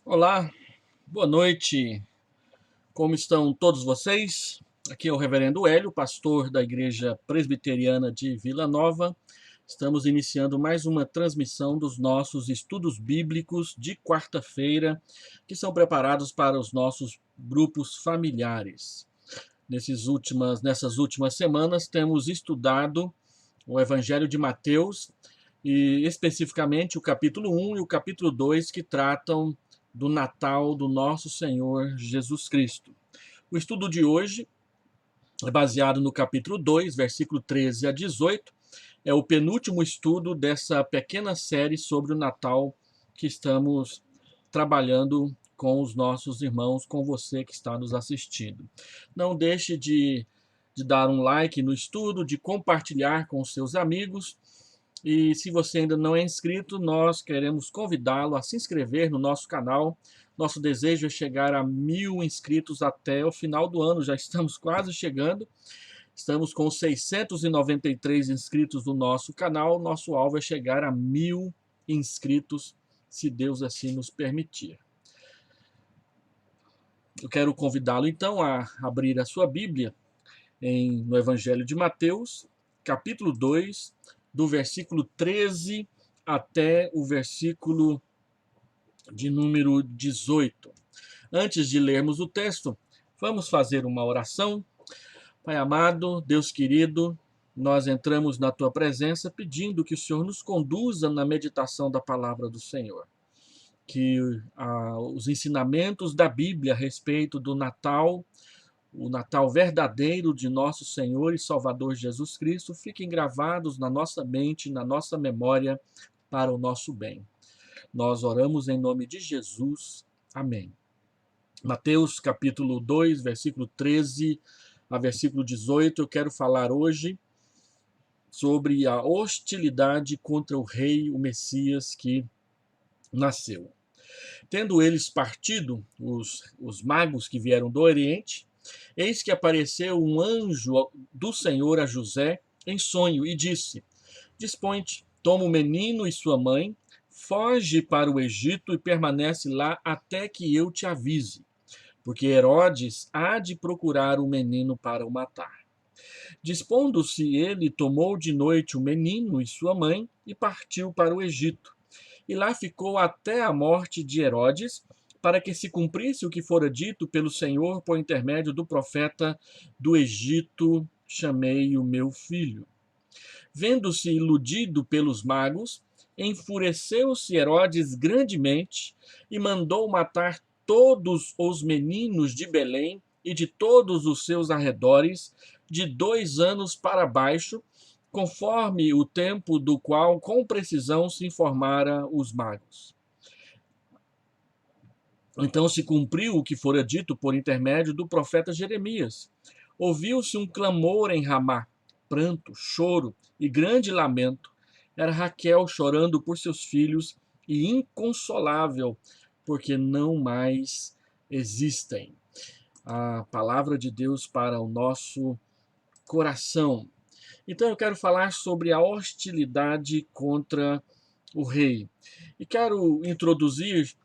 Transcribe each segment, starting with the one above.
Olá, boa noite. Como estão todos vocês? Aqui é o Reverendo Hélio, pastor da Igreja Presbiteriana de Vila Nova. Estamos iniciando mais uma transmissão dos nossos estudos bíblicos de quarta-feira, que são preparados para os nossos grupos familiares. Nessas últimas semanas, temos estudado o Evangelho de Mateus, e especificamente o capítulo 1 e o capítulo 2, que tratam do Natal do nosso Senhor Jesus Cristo. O estudo de hoje é baseado no capítulo 2, versículo 13 a 18. É o penúltimo estudo dessa pequena série sobre o Natal que estamos trabalhando com os nossos irmãos, com você que está nos assistindo. Não deixe de dar um like no estudo, de compartilhar com os seus amigos. E se você ainda não é inscrito, nós queremos convidá-lo a se inscrever no nosso canal. Nosso desejo é chegar a 1.000 inscritos até o final do ano. Já estamos quase chegando. Estamos com 693 inscritos no nosso canal. Nosso alvo é chegar a 1.000 inscritos, se Deus assim nos permitir. Eu quero convidá-lo então a abrir a sua Bíblia no Evangelho de Mateus, capítulo 2, do versículo 13 até o versículo de número 18. Antes de lermos o texto, vamos fazer uma oração. Pai amado, Deus querido, nós entramos na tua presença pedindo que o Senhor nos conduza na meditação da palavra do Senhor. Que os ensinamentos da Bíblia a respeito do Natal, o Natal verdadeiro de nosso Senhor e Salvador Jesus Cristo, fiquem gravados na nossa mente, na nossa memória, para o nosso bem. Nós oramos em nome de Jesus. Amém. Mateus capítulo 2, versículo 13 a versículo 18, eu quero falar hoje sobre a hostilidade contra o rei, o Messias que nasceu. Tendo eles partido, os magos que vieram do Oriente, eis que apareceu um anjo do Senhor a José em sonho e disse: Dispõe-te, toma o menino e sua mãe, foge para o Egito e permanece lá até que eu te avise, porque Herodes há de procurar o menino para o matar. Dispondo-se ele, tomou de noite o menino e sua mãe e partiu para o Egito. E lá ficou até a morte de Herodes, para que se cumprisse o que fora dito pelo Senhor por intermédio do profeta: do Egito chamei o meu filho. Vendo-se iludido pelos magos, enfureceu-se Herodes grandemente e mandou matar todos os meninos de Belém e de todos os seus arredores, de 2 anos para baixo, conforme o tempo do qual com precisão se informara os magos. Então se cumpriu o que fora dito por intermédio do profeta Jeremias. Ouviu-se um clamor em Ramá, pranto, choro e grande lamento. Era Raquel chorando por seus filhos e inconsolável, porque não mais existem. A palavra de Deus para o nosso coração. Então eu quero falar sobre a hostilidade contra o rei. E quero introduzir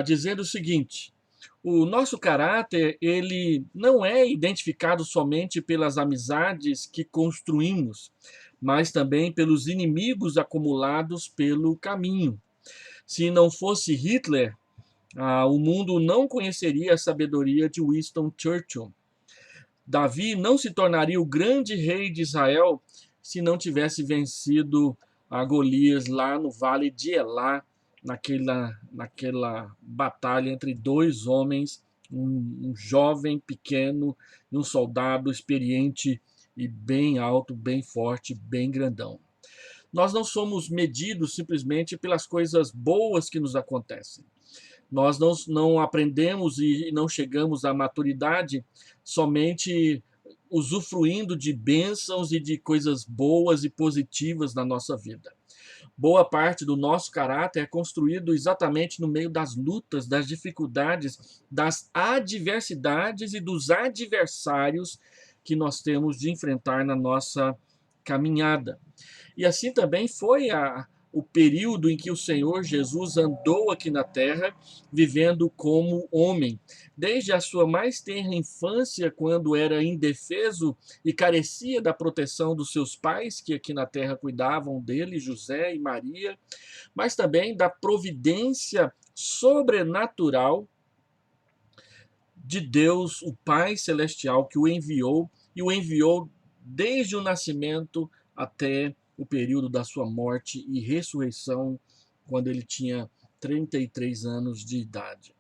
dizendo o seguinte: o nosso caráter, ele não é identificado somente pelas amizades que construímos, mas também pelos inimigos acumulados pelo caminho. Se não fosse Hitler, o mundo não conheceria a sabedoria de Winston Churchill. Davi não se tornaria o grande rei de Israel se não tivesse vencido a Golias lá no vale de Elá, naquela batalha entre 2 homens, um jovem pequeno e um soldado experiente e bem alto, bem forte, bem grandão. Nós não somos medidos simplesmente pelas coisas boas que nos acontecem. Nós não aprendemos e não chegamos à maturidade somente usufruindo de bênçãos e de coisas boas e positivas na nossa vida. Boa parte do nosso caráter é construído exatamente no meio das lutas, das dificuldades, das adversidades e dos adversários que nós temos de enfrentar na nossa caminhada. E assim também foi o período em que o Senhor Jesus andou aqui na terra, vivendo como homem. Desde a sua mais tenra infância, quando era indefeso e carecia da proteção dos seus pais, que aqui na terra cuidavam dele, José e Maria, mas também da providência sobrenatural de Deus, o Pai Celestial, que o enviou, e o enviou desde o nascimento até o período da sua morte e ressurreição, quando ele tinha 33 anos de idade.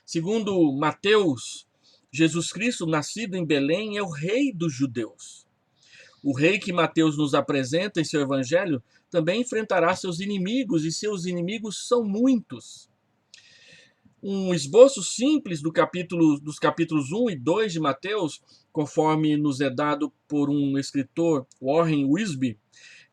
Segundo Mateus, Jesus Cristo, nascido em Belém, é o rei dos judeus. O rei que Mateus nos apresenta em seu evangelho também enfrentará seus inimigos, e seus inimigos são muitos. Um esboço simples dos capítulos 1 e 2 de Mateus, conforme nos é dado por um escritor, Warren Wiersbe.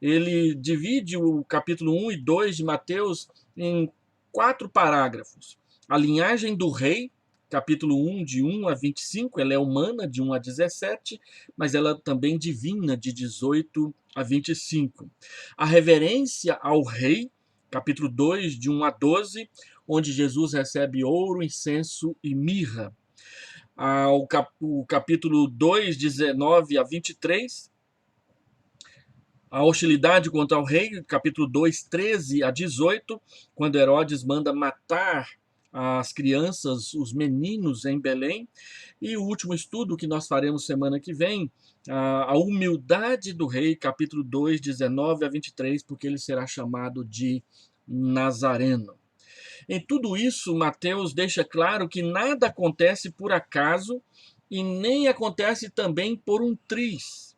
Ele divide o capítulo 1 e 2 de Mateus em 4 parágrafos. A linhagem do rei, capítulo 1, de 1 a 25, ela é humana, de 1 a 17, mas ela também divina, de 18 a 25. A reverência ao rei, capítulo 2, de 1 a 12, onde Jesus recebe ouro, incenso e mirra. O capítulo 2, 19 a 23, a hostilidade contra o rei, capítulo 2, 13 a 18, quando Herodes manda matar as crianças, os meninos em Belém. E o último estudo que nós faremos semana que vem, a humildade do rei, capítulo 2, 19 a 23, porque ele será chamado de Nazareno. Em tudo isso, Mateus deixa claro que nada acontece por acaso e nem acontece também por um triz.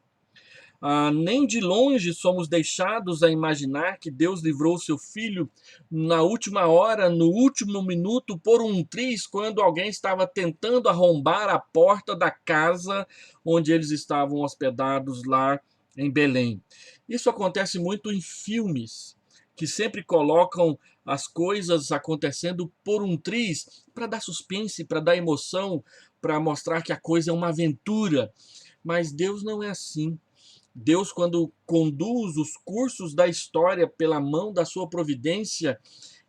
Nem de longe somos deixados a imaginar que Deus livrou seu filho na última hora, no último minuto, por um triz, quando alguém estava tentando arrombar a porta da casa onde eles estavam hospedados lá em Belém. Isso acontece muito em filmes, que sempre colocam as coisas acontecendo por um triz, para dar suspense, para dar emoção, para mostrar que a coisa é uma aventura. Mas Deus não é assim. Deus, quando conduz os cursos da história pela mão da sua providência,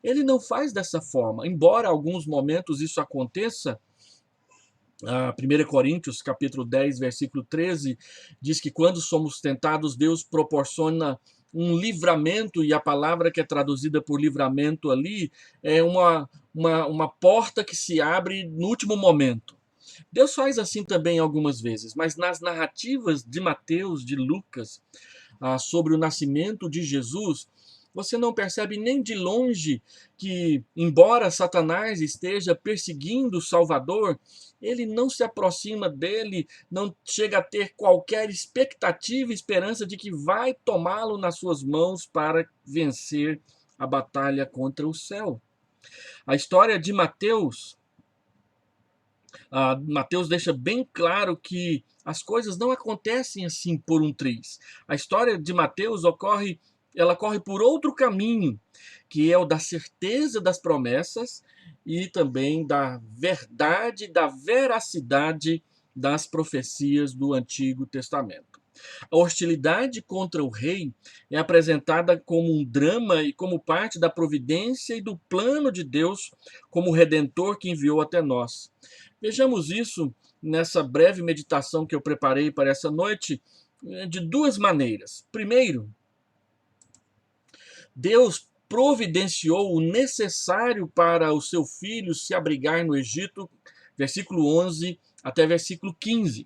ele não faz dessa forma. Embora alguns momentos isso aconteça, 1 Coríntios, capítulo 10, versículo 13, diz que quando somos tentados, Deus proporciona um livramento, e a palavra que é traduzida por livramento ali é uma porta que se abre no último momento. Deus faz assim também algumas vezes, mas nas narrativas de Mateus, de Lucas, sobre o nascimento de Jesus, você não percebe nem de longe que, embora Satanás esteja perseguindo o Salvador, ele não se aproxima dele, não chega a ter qualquer expectativa e esperança de que vai tomá-lo nas suas mãos para vencer a batalha contra o céu. A história de Mateus, Mateus deixa bem claro que as coisas não acontecem assim por um triz. A história de Mateus ela corre por outro caminho, que é o da certeza das promessas e também da verdade, da veracidade das profecias do Antigo Testamento. A hostilidade contra o rei é apresentada como um drama e como parte da providência e do plano de Deus como redentor que enviou até nós. Vejamos isso nessa breve meditação que eu preparei para essa noite, de duas maneiras. Primeiro, Deus providenciou o necessário para o seu filho se abrigar no Egito, versículo 11 até versículo 15.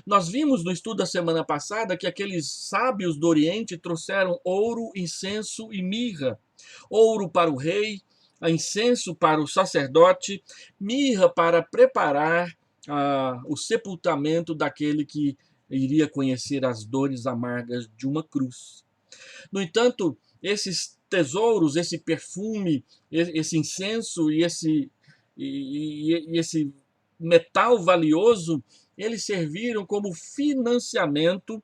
Nós vimos no estudo da semana passada que aqueles sábios do Oriente trouxeram ouro, incenso e mirra. Ouro para o rei, incenso para o sacerdote, mirra para preparar o sepultamento daquele que iria conhecer as dores amargas de uma cruz. No entanto, esses tesouros, esse perfume, esse incenso e esse metal valioso, eles serviram como financiamento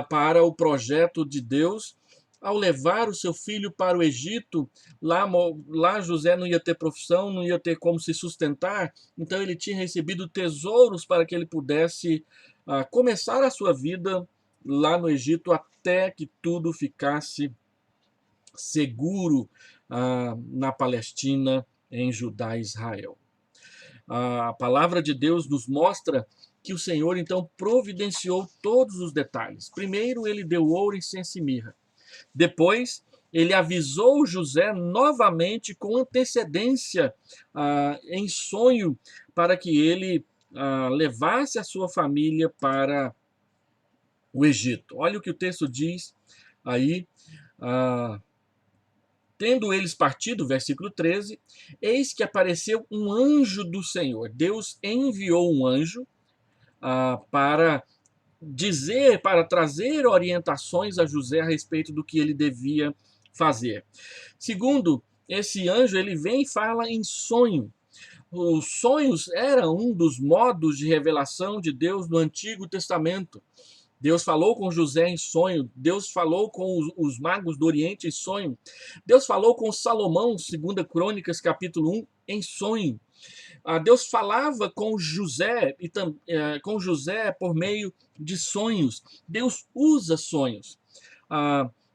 para o projeto de Deus. Ao levar o seu filho para o Egito, lá José não ia ter profissão, não ia ter como se sustentar, então ele tinha recebido tesouros para que ele pudesse começar a sua vida lá no Egito até que tudo ficasse seguro na Palestina, em Judá e Israel. A palavra de Deus nos mostra que o Senhor, então, providenciou todos os detalhes. Primeiro, ele deu ouro, incenso e mirra. Depois, ele avisou José novamente com antecedência, em sonho, para que ele levasse a sua família para o Egito. Olha o que o texto diz aí. Tendo eles partido, versículo 13, eis que apareceu um anjo do Senhor. Deus enviou um anjo para trazer orientações a José a respeito do que ele devia fazer. Segundo, esse anjo, ele vem e fala em sonho. Os sonhos eram um dos modos de revelação de Deus no Antigo Testamento. Deus falou com José em sonho, Deus falou com os magos do Oriente em sonho, Deus falou com Salomão, 2 Crônicas, capítulo 1, em sonho. Deus falava com José, com José por meio de sonhos. Deus usa sonhos.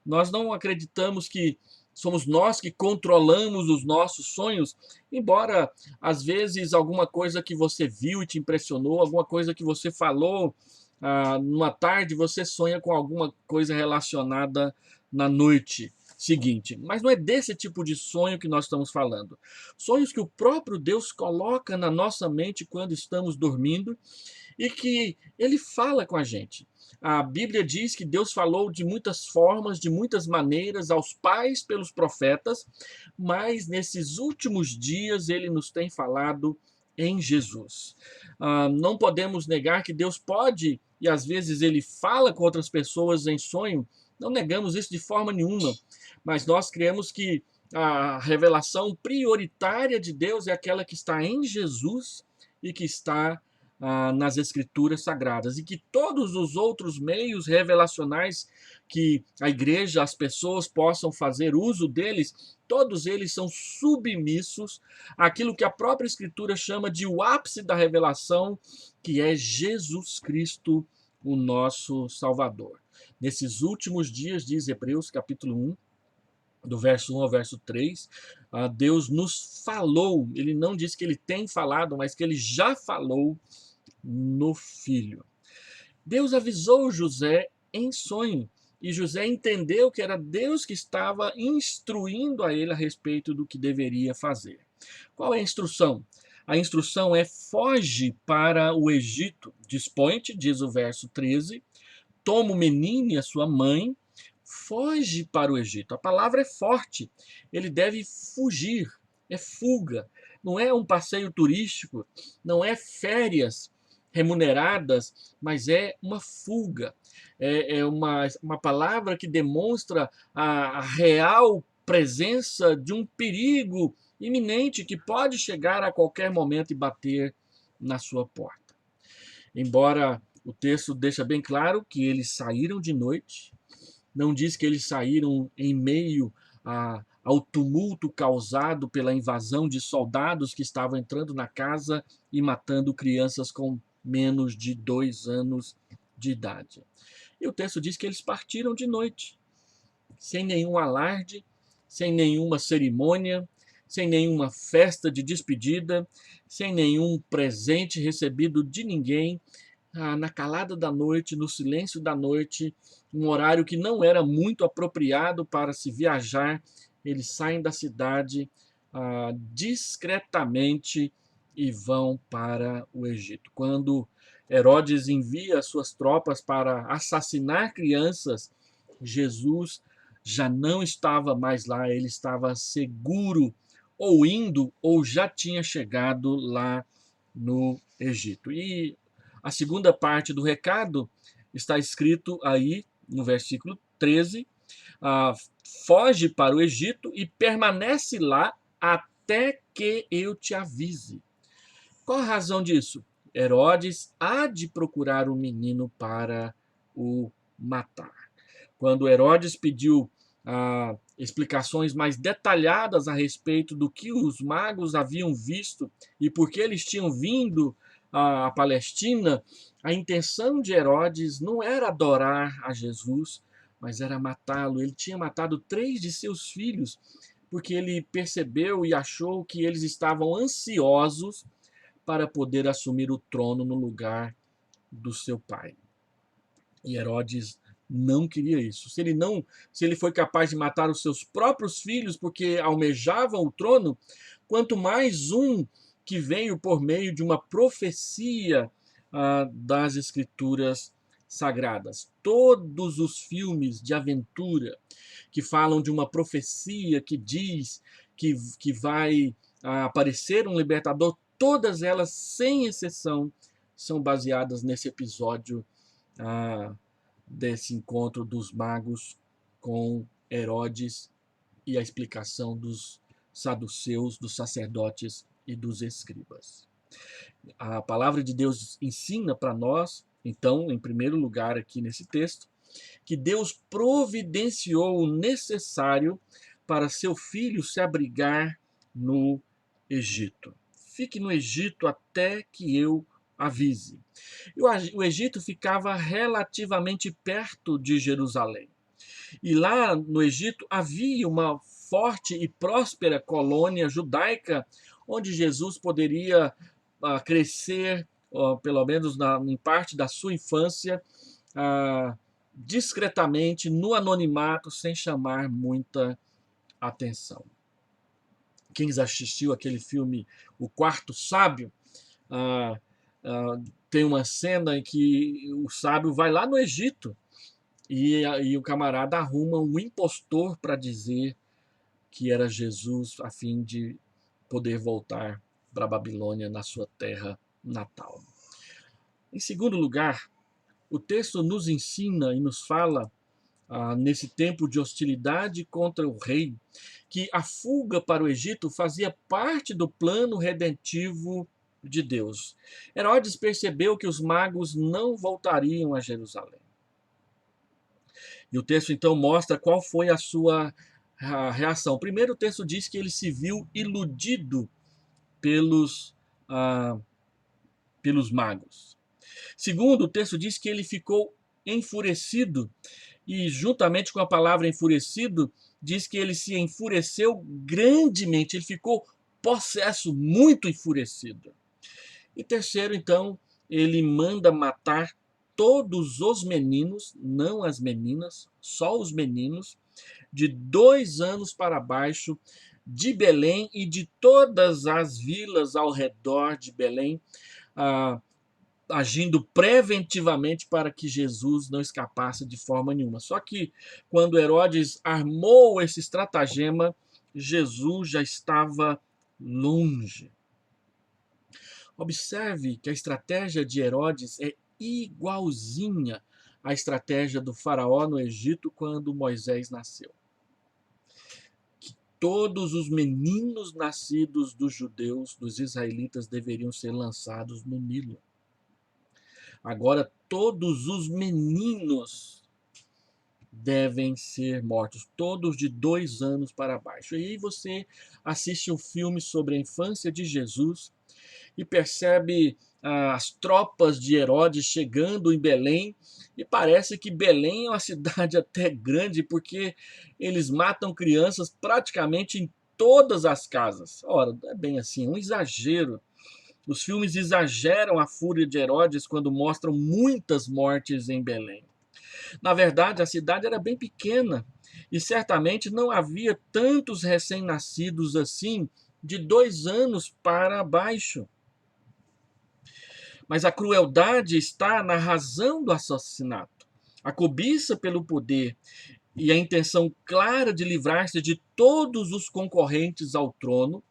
Nós não acreditamos que somos nós que controlamos os nossos sonhos, embora às vezes alguma coisa que você viu e te impressionou, alguma coisa que você falou numa tarde, você sonha com alguma coisa relacionada na noite seguinte. Mas não é desse tipo de sonho que nós estamos falando. Sonhos que o próprio Deus coloca na nossa mente quando estamos dormindo e que ele fala com a gente. A Bíblia diz que Deus falou de muitas formas, de muitas maneiras aos pais pelos profetas, mas nesses últimos dias ele nos tem falado em Jesus. Não podemos negar que Deus pode, e às vezes ele fala com outras pessoas em sonho, não negamos isso de forma nenhuma, mas nós cremos que a revelação prioritária de Deus é aquela que está em Jesus e que está nas Escrituras Sagradas, e que todos os outros meios revelacionais que a igreja, as pessoas possam fazer uso deles, todos eles são submissos àquilo que a própria Escritura chama de o ápice da revelação, que é Jesus Cristo, o nosso Salvador. Nesses últimos dias, diz Hebreus capítulo 1, do verso 1 ao verso 3, Deus nos falou, ele não diz que ele tem falado, mas que ele já falou no Filho. Deus avisou José em sonho, e José entendeu que era Deus que estava instruindo a ele a respeito do que deveria fazer. Qual é a instrução? A instrução é: foge para o Egito, dispõe-te, diz o verso 13, toma o menino e a sua mãe, foge para o Egito. A palavra é forte, ele deve fugir, é fuga, não é um passeio turístico, não é férias remuneradas, mas é uma fuga, é uma palavra que demonstra a real presença de um perigo iminente que pode chegar a qualquer momento e bater na sua porta. Embora o texto deixa bem claro que eles saíram de noite, não diz que eles saíram em meio ao tumulto causado pela invasão de soldados que estavam entrando na casa e matando crianças com menos de 2 anos de idade. E o texto diz que eles partiram de noite, sem nenhum alarde, sem nenhuma cerimônia, sem nenhuma festa de despedida, sem nenhum presente recebido de ninguém, na calada da noite, no silêncio da noite, um horário que não era muito apropriado para se viajar, eles saem da cidade discretamente e vão para o Egito. Quando Herodes envia suas tropas para assassinar crianças, Jesus já não estava mais lá, ele estava seguro, ou indo, ou já tinha chegado lá no Egito. E a segunda parte do recado está escrito aí no versículo 13, foge para o Egito e permanece lá até que eu te avise. Qual a razão disso? Herodes há de procurar o menino para o matar. Quando Herodes pediu explicações mais detalhadas a respeito do que os magos haviam visto e por que eles tinham vindo à Palestina, a intenção de Herodes não era adorar a Jesus, mas era matá-lo. Ele tinha matado 3 de seus filhos, porque ele percebeu e achou que eles estavam ansiosos para poder assumir o trono no lugar do seu pai. E Herodes não queria isso. Se ele foi capaz de matar os seus próprios filhos porque almejavam o trono, quanto mais um que veio por meio de uma profecia das escrituras sagradas. Todos os filmes de aventura que falam de uma profecia que diz que vai aparecer um libertador, todas elas, sem exceção, são baseadas nesse episódio desse encontro dos magos com Herodes e a explicação dos saduceus, dos sacerdotes e dos escribas. A palavra de Deus ensina para nós, então, em primeiro lugar aqui nesse texto, que Deus providenciou o necessário para seu filho se abrigar no Egito. Fique no Egito até que eu avise. O Egito ficava relativamente perto de Jerusalém. E lá no Egito havia uma forte e próspera colônia judaica, onde Jesus poderia crescer, pelo menos em parte da sua infância, discretamente, no anonimato, sem chamar muita atenção. Quem assistiu aquele filme O Quarto Sábio, tem uma cena em que o sábio vai lá no Egito e o camarada arruma um impostor para dizer que era Jesus, a fim de poder voltar para a Babilônia, na sua terra natal. Em segundo lugar, o texto nos ensina e nos fala, nesse tempo de hostilidade contra o rei, que a fuga para o Egito fazia parte do plano redentivo de Deus. Herodes percebeu que os magos não voltariam a Jerusalém. E o texto então mostra qual foi a sua reação. Primeiro, o texto diz que ele se viu iludido pelos magos. Segundo, o texto diz que ele ficou enfurecido, e juntamente com a palavra enfurecido, diz que ele se enfureceu grandemente, ele ficou possesso, muito enfurecido. E terceiro, então, ele manda matar todos os meninos, não as meninas, só os meninos, de 2 anos para baixo, de Belém e de todas as vilas ao redor de Belém, agindo preventivamente para que Jesus não escapasse de forma nenhuma. Só que quando Herodes armou esse estratagema, Jesus já estava longe. Observe que a estratégia de Herodes é igualzinha à estratégia do faraó no Egito quando Moisés nasceu. Que todos os meninos nascidos dos judeus, dos israelitas, deveriam ser lançados no Nilo. Agora, todos os meninos devem ser mortos, todos de 2 anos para baixo. E aí você assiste um filme sobre a infância de Jesus e percebe as tropas de Herodes chegando em Belém, e parece que Belém é uma cidade até grande, porque eles matam crianças praticamente em todas as casas. Ora, é bem assim, um exagero. Os filmes exageram a fúria de Herodes quando mostram muitas mortes em Belém. Na verdade, a cidade era bem pequena e certamente não havia tantos recém-nascidos assim de 2 anos para baixo. Mas a crueldade está na razão do assassinato. A cobiça pelo poder e a intenção clara de livrar-se de todos os concorrentes ao trono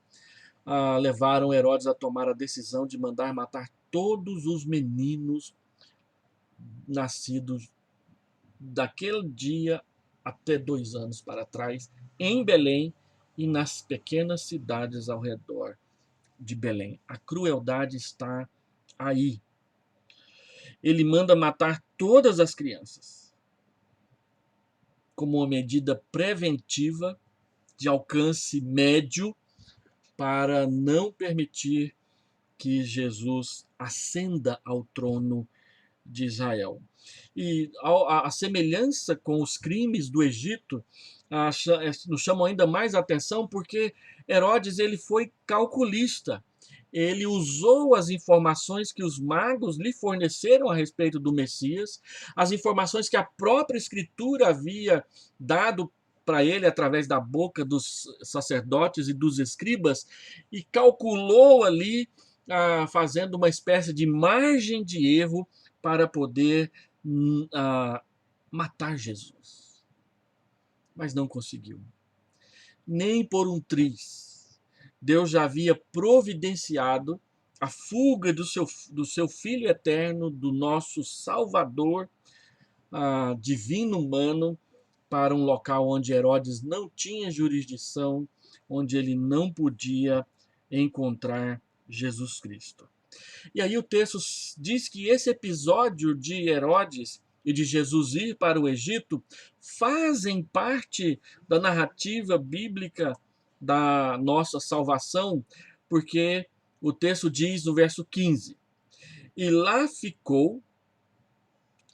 levaram Herodes a tomar a decisão de mandar matar todos os meninos nascidos daquele dia até 2 anos para trás, em Belém e nas pequenas cidades ao redor de Belém. A crueldade está aí. Ele manda matar todas as crianças, como uma medida preventiva de alcance médio, para não permitir que Jesus ascenda ao trono de Israel. E a semelhança com os crimes do Egito nos chamam ainda mais a atenção, porque Herodes ele foi calculista. Ele usou as informações que os magos lhe forneceram a respeito do Messias, as informações que a própria Escritura havia dado para ele através da boca dos sacerdotes e dos escribas, e calculou ali, fazendo uma espécie de margem de erro para poder matar Jesus. Mas não conseguiu. Nem por um triz. Deus já havia providenciado a fuga do seu Filho eterno, do nosso Salvador divino humano, para um local onde Herodes não tinha jurisdição, onde ele não podia encontrar Jesus Cristo. E aí o texto diz que esse episódio de Herodes e de Jesus ir para o Egito fazem parte da narrativa bíblica da nossa salvação, porque o texto diz no verso 15: e lá ficou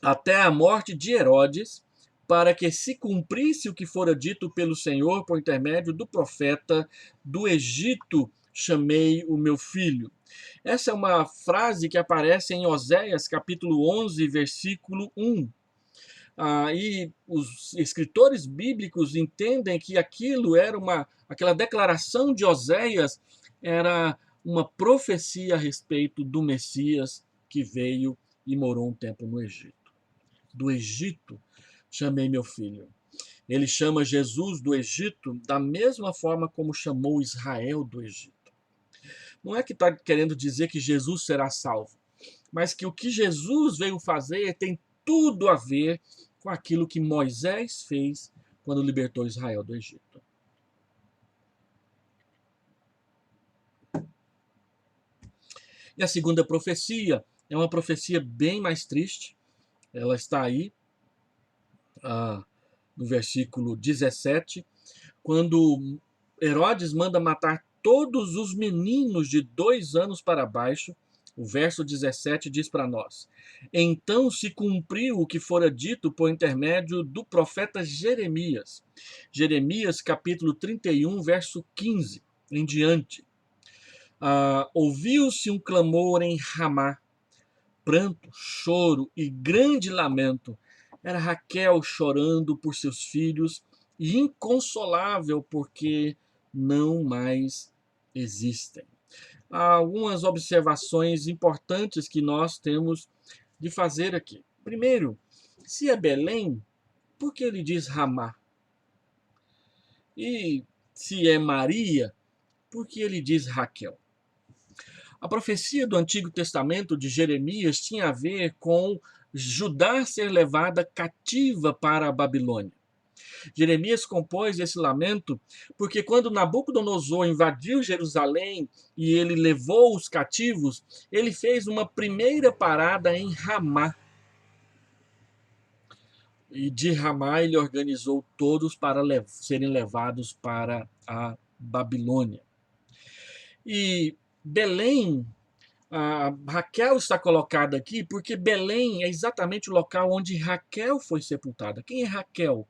até a morte de Herodes, para que se cumprisse o que fora dito pelo Senhor por intermédio do profeta: do Egito chamei o meu filho. Essa é uma frase que aparece em Oséias, capítulo 11, versículo 1. E os escritores bíblicos entendem que aquela declaração de Oséias era uma profecia a respeito do Messias que veio e morou um tempo no Egito. Do Egito chamei meu filho. Ele chama Jesus do Egito da mesma forma como chamou Israel do Egito. Não é que está querendo dizer que Jesus será salvo, mas que o que Jesus veio fazer tem tudo a ver com aquilo que Moisés fez quando libertou Israel do Egito. E a segunda profecia é uma profecia bem mais triste. Ela está aí, no versículo 17, quando Herodes manda matar todos os meninos de 2 anos para baixo. O verso 17 diz para nós: então se cumpriu o que fora dito por intermédio do profeta Jeremias. Jeremias, capítulo 31, verso 15 em diante. Ouviu-se um clamor em Ramá, pranto, choro e grande lamento. Era Raquel chorando por seus filhos e inconsolável porque não mais existem. Há algumas observações importantes que nós temos de fazer aqui. Primeiro, se é Belém, por que ele diz Ramá? E se é Maria, por que ele diz Raquel? A profecia do Antigo Testamento de Jeremias tinha a ver com Judá ser levada cativa para a Babilônia. Jeremias compôs esse lamento porque quando Nabucodonosor invadiu Jerusalém e ele levou os cativos, ele fez uma primeira parada em Ramá. E de Ramá ele organizou todos para serem levados para a Babilônia. E Belém, Raquel está colocada aqui porque Belém é exatamente o local onde Raquel foi sepultada. Quem é Raquel?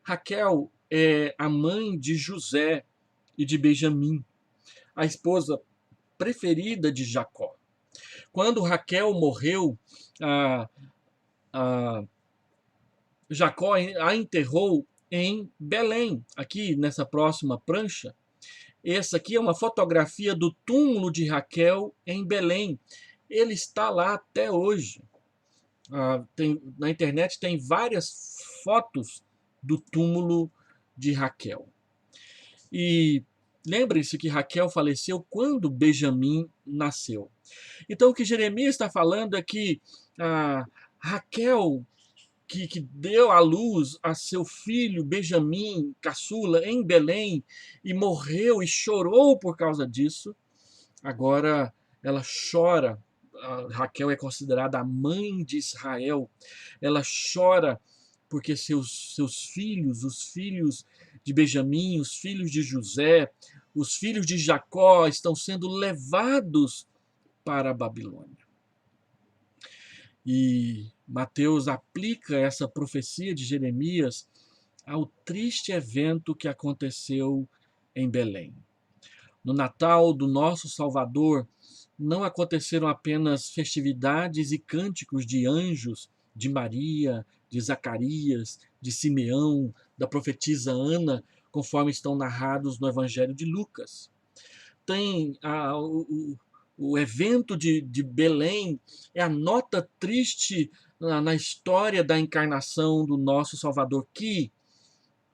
Raquel é a mãe de José e de Benjamim, a esposa preferida de Jacó. Quando Raquel morreu, Jacó a enterrou em Belém, aqui nessa próxima prancha. Essa aqui é uma fotografia do túmulo de Raquel em Belém. Ele está lá até hoje. Na internet tem várias fotos do túmulo de Raquel. E lembre-se que Raquel faleceu quando Benjamim nasceu. Então o que Jeremias está falando é que Raquel, que deu à luz a seu filho Benjamim, caçula, em Belém, e morreu e chorou por causa disso, agora ela chora. Raquel é considerada a mãe de Israel. Ela chora porque seus filhos, os filhos de Benjamim, os filhos de José, os filhos de Jacó estão sendo levados para a Babilônia. E Mateus aplica essa profecia de Jeremias ao triste evento que aconteceu em Belém. No Natal do nosso Salvador, não aconteceram apenas festividades e cânticos de anjos, de Maria, de Zacarias, de Simeão, da profetisa Ana, conforme estão narrados no Evangelho de Lucas. Tem o evento de Belém, é a nota triste na história da encarnação do nosso Salvador, que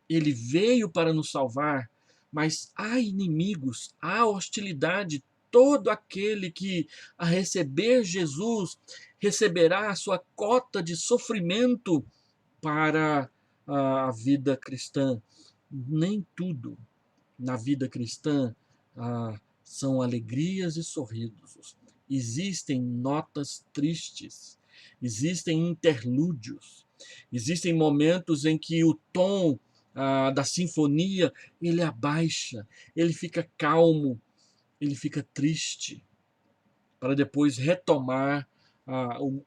ele veio para nos salvar, mas há inimigos, há hostilidade. Todo aquele que a receber Jesus receberá a sua cota de sofrimento para a vida cristã. Nem tudo na vida cristã são alegrias e sorrisos. Existem notas tristes, existem interlúdios, existem momentos em que o tom da sinfonia ele abaixa, ele fica calmo, ele fica triste, para depois retomar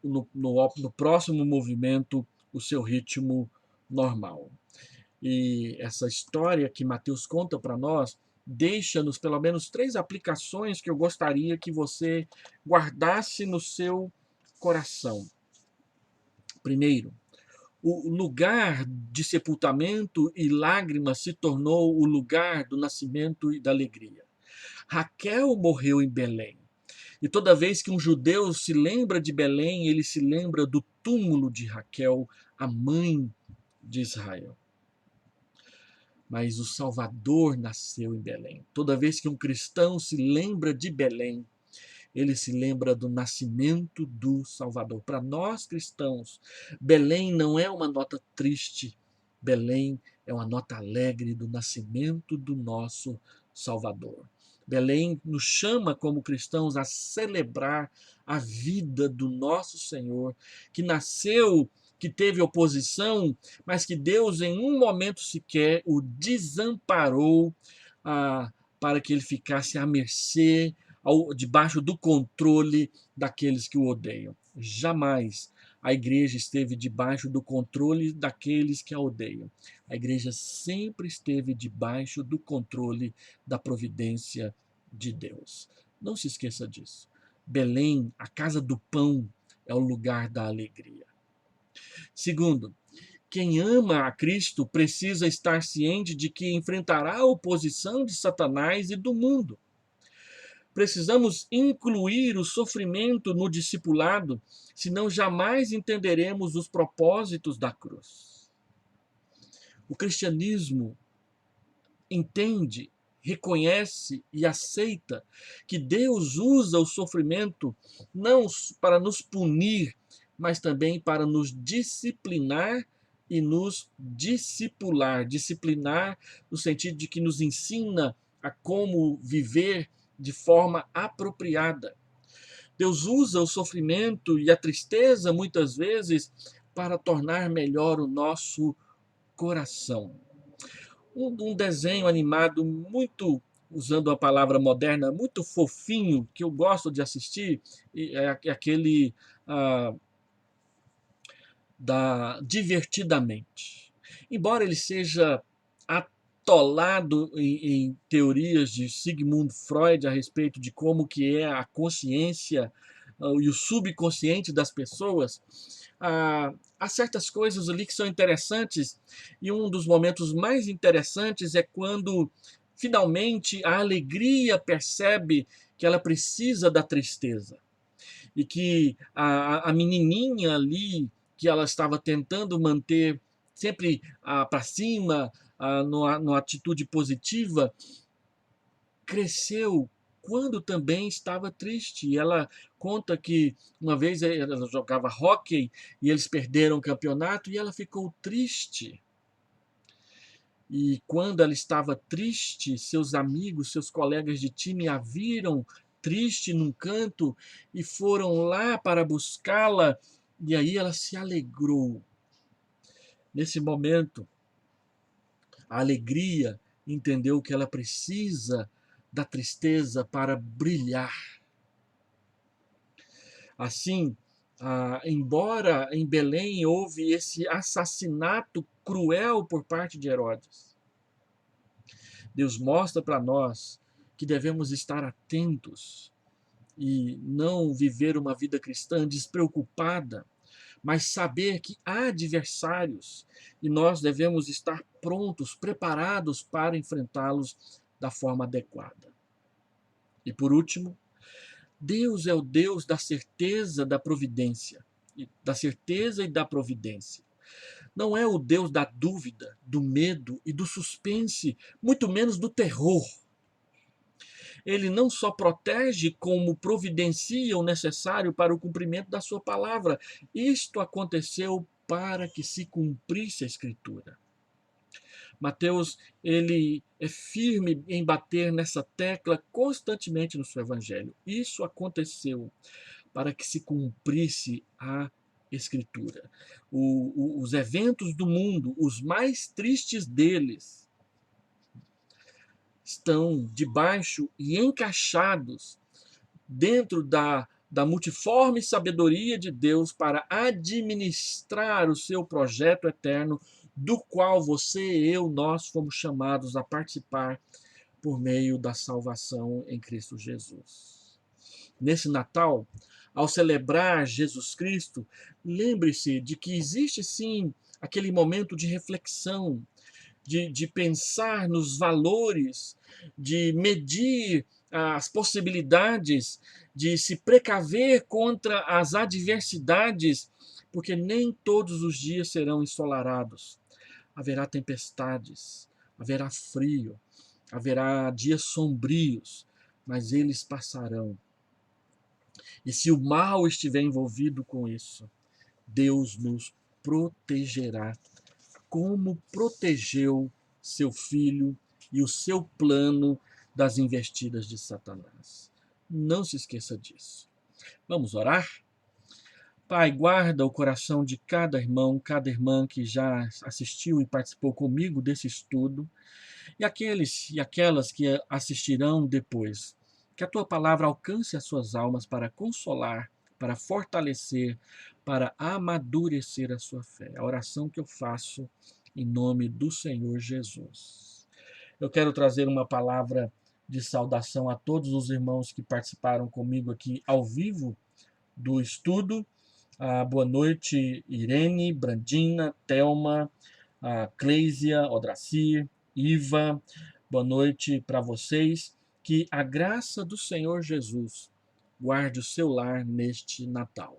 no próximo movimento o seu ritmo normal. E essa história que Mateus conta para nós deixa-nos pelo menos 3 aplicações que eu gostaria que você guardasse no seu coração. Primeiro, o lugar de sepultamento e lágrimas se tornou o lugar do nascimento e da alegria. Raquel morreu em Belém. E toda vez que um judeu se lembra de Belém, ele se lembra do túmulo de Raquel, a mãe de Israel. Mas o Salvador nasceu em Belém. Toda vez que um cristão se lembra de Belém, ele se lembra do nascimento do Salvador. Para nós cristãos, Belém não é uma nota triste, Belém é uma nota alegre do nascimento do nosso Salvador. Belém nos chama como cristãos a celebrar a vida do nosso Senhor, que nasceu, que teve oposição, mas que Deus em um momento sequer o desamparou para que ele ficasse à mercê, debaixo do controle daqueles que o odeiam. Jamais a igreja esteve debaixo do controle daqueles que a odeiam. A igreja sempre esteve debaixo do controle da providência de Deus. Não se esqueça disso. Belém, a casa do pão, é o lugar da alegria. Segundo, quem ama a Cristo precisa estar ciente de que enfrentará a oposição de Satanás e do mundo. Precisamos incluir o sofrimento no discipulado, senão jamais entenderemos os propósitos da cruz. O cristianismo entende, reconhece e aceita que Deus usa o sofrimento não para nos punir, mas também para nos disciplinar e nos discipular. Disciplinar no sentido de que nos ensina a como viver de forma apropriada. Deus usa o sofrimento e a tristeza, muitas vezes, para tornar melhor o nosso coração. Um desenho animado muito, usando a palavra moderna, muito fofinho, que eu gosto de assistir, é aquele da Divertidamente. Embora ele seja atolado em teorias de Sigmund Freud a respeito de como que é a consciência e o subconsciente das pessoas, há certas coisas ali que são interessantes, e um dos momentos mais interessantes é quando finalmente a alegria percebe que ela precisa da tristeza e que a menininha ali que ela estava tentando manter sempre para cima, numa atitude positiva, cresceu quando também estava triste. E ela conta que uma vez ela jogava hóquei e eles perderam o campeonato e ela ficou triste. E quando ela estava triste, seus amigos, seus colegas de time a viram triste num canto e foram lá para buscá-la, e aí ela se alegrou. Nesse momento, a alegria entendeu que ela precisa da tristeza para brilhar. Assim, embora em Belém houve esse assassinato cruel por parte de Herodes, Deus mostra para nós que devemos estar atentos e não viver uma vida cristã despreocupada, mas saber que há adversários e nós devemos estar prontos, preparados para enfrentá-los da forma adequada. E por último, Deus é o Deus da certeza da providência, da certeza e da providência. Não é o Deus da dúvida, do medo e do suspense, muito menos do terror. Ele não só protege, como providencia o necessário para o cumprimento da sua palavra. Isto aconteceu para que se cumprisse a Escritura. Mateus, ele é firme em bater nessa tecla constantemente no seu evangelho. Isso aconteceu para que se cumprisse a Escritura. Os eventos do mundo, os mais tristes deles, estão debaixo e encaixados dentro da multiforme sabedoria de Deus para administrar o seu projeto eterno, do qual você e eu, nós fomos chamados a participar por meio da salvação em Cristo Jesus. Nesse Natal, ao celebrar Jesus Cristo, lembre-se de que existe sim aquele momento de reflexão, de pensar nos valores, de medir as possibilidades, de se precaver contra as adversidades, porque nem todos os dias serão ensolarados. Haverá tempestades, haverá frio, haverá dias sombrios, mas eles passarão. E se o mal estiver envolvido com isso, Deus nos protegerá, como protegeu seu filho e o seu plano das investidas de Satanás. Não se esqueça disso. Vamos orar? Pai, guarda o coração de cada irmão, cada irmã que já assistiu e participou comigo desse estudo, e aqueles e aquelas que assistirão depois. Que a tua palavra alcance as suas almas para consolar, para fortalecer, para amadurecer a sua fé. A oração que eu faço em nome do Senhor Jesus. Eu quero trazer uma palavra de saudação a todos os irmãos que participaram comigo aqui ao vivo do estudo. Boa noite, Irene, Brandina, Thelma, Cleisia, Odracir, Iva. Boa noite para vocês. Que a graça do Senhor Jesus guarde o seu lar neste Natal.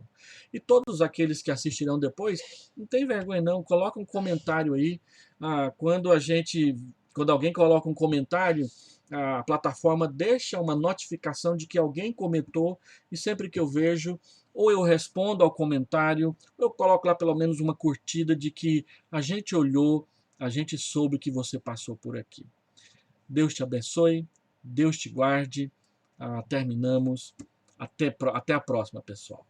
E todos aqueles que assistirão depois, não tem vergonha não, coloca um comentário aí. Quando alguém coloca um comentário, a plataforma deixa uma notificação de que alguém comentou, e sempre que eu vejo, ou eu respondo ao comentário, ou eu coloco lá pelo menos uma curtida de que a gente olhou, a gente soube que você passou por aqui. Deus te abençoe, Deus te guarde. Terminamos. Até a próxima, pessoal.